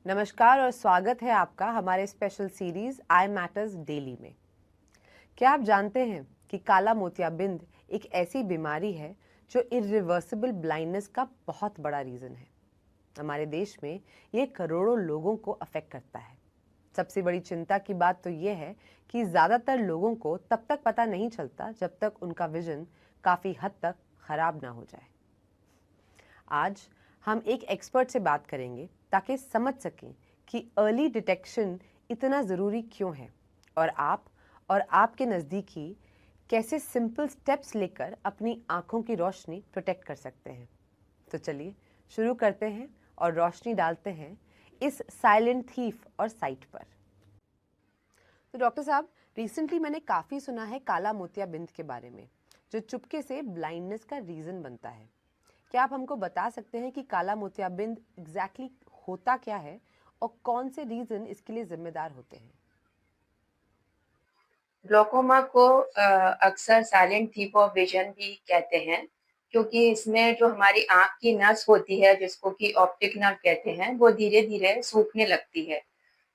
नमस्कार और स्वागत है आपका हमारे स्पेशल सीरीज आई मैटर्स डेली में। क्या आप जानते हैं कि काला मोतियाबिंद एक ऐसी बीमारी है जो इरिवर्सिबल ब्लाइंडनेस का बहुत बड़ा रीज़न है। हमारे देश में ये करोड़ों लोगों को अफेक्ट करता है। सबसे बड़ी चिंता की बात तो ये है कि ज़्यादातर लोगों को तब तक पता नहीं चलता जब तक उनका विजन काफ़ी हद तक ख़राब ना हो जाए। आज हम एक एक्सपर्ट से बात करेंगे ताकि समझ सकें कि अर्ली डिटेक्शन इतना ज़रूरी क्यों है और आप और आपके नज़दीकी कैसे सिंपल स्टेप्स लेकर अपनी आँखों की रोशनी प्रोटेक्ट कर सकते हैं। तो चलिए शुरू करते हैं और रोशनी डालते हैं इस साइलेंट थीफ और साइट पर। तो डॉक्टर साहब, रिसेंटली मैंने काफ़ी सुना है काला मोतियाबिंद के बारे में, जो चुपके से ब्लाइंडनेस का रीज़न बनता है। क्या आप हमको बता सकते हैं कि काला मोतियाबिंद एग्जैक्टली होता क्या है और कौन से रीजन इसके लिए जिम्मेदार होते हैं? ग्लोकोमा को अक्सर साइलेंट थीफ ऑफ विजन भी कहते हैं, क्योंकि इसमें जो हमारी आँख की नस होती है, जिसको कि ऑप्टिक नर्व कहते हैं, वो धीरे-धीरे सूखने लगती है।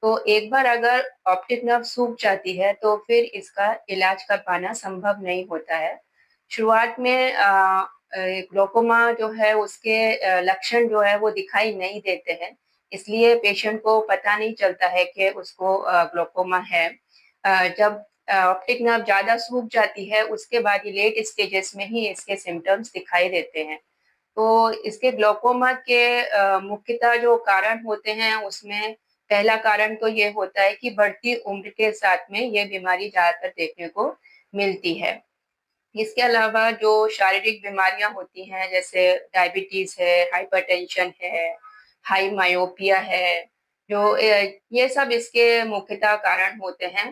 तो एक बार अगर ऑप्टिक नर्व सूख जाती है, तो फिर इसका इलाज कर पाना संभव नहीं होता है। शुरुआत में ग्लोकोमा जो है उसके लक्षण जो है वो दिखाई नहीं देते हैं, इसलिए पेशेंट को पता नहीं चलता है कि उसको ग्लोकोमा है। जब ऑप्टिक नर्व ज़्यादा सूख जाती है, उसके बाद ये लेट स्टेजेस में ही इसके सिम्पटम्स दिखाई देते हैं। तो इसके ग्लोकोमा के मुख्यतः जो कारण होते हैं, उसमें पहला कारण तो ये होता है कि बढ़ती उम्र के साथ में ये बीमारी ज़्यादातर देखने को मिलती है। इसके अलावा जो शारीरिक बीमारियाँ होती हैं, जैसे डायबिटीज़ है, हाइपरटेंशन है, हाई मायोपिया है, जो ये सब इसके मुख्यतः कारण होते हैं।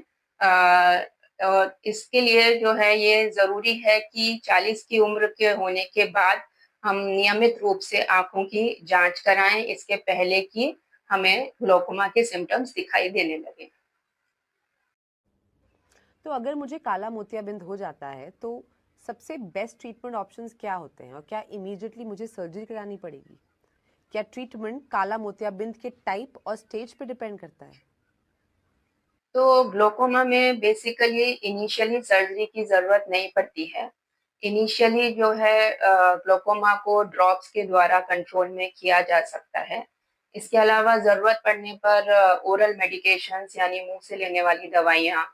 इसके लिए जो है ये ज़रूरी है कि 40 की उम्र के होने के बाद हम नियमित रूप से आँखों की जाँच कराएँ, इसके पहले कि हमें ग्लोकोमा के सिम्पटम्स दिखाई देने लगें। तो अगर मुझे काला मोतियाबिंद हो जाता है तो सबसे बेस्ट ट्रीटमेंट ऑप्शंस क्या होते हैं और क्या इमीडिएटली मुझे सर्जरी करानी पड़ेगी? क्या ट्रीटमेंट काला मोतियाबिंद के टाइप और स्टेज पे डिपेंड करता है? तो ग्लोकोमा में बेसिकली इनिशियली सर्जरी की ज़रूरत नहीं पड़ती है। इनिशियली जो है ग्लोकोमा को ड्रॉप्स के द्वारा कंट्रोल में किया जा सकता है। इसके अलावा ज़रूरत पड़ने पर ओरल मेडिकेशंस यानी मुँह से लेने वाली दवाइयाँ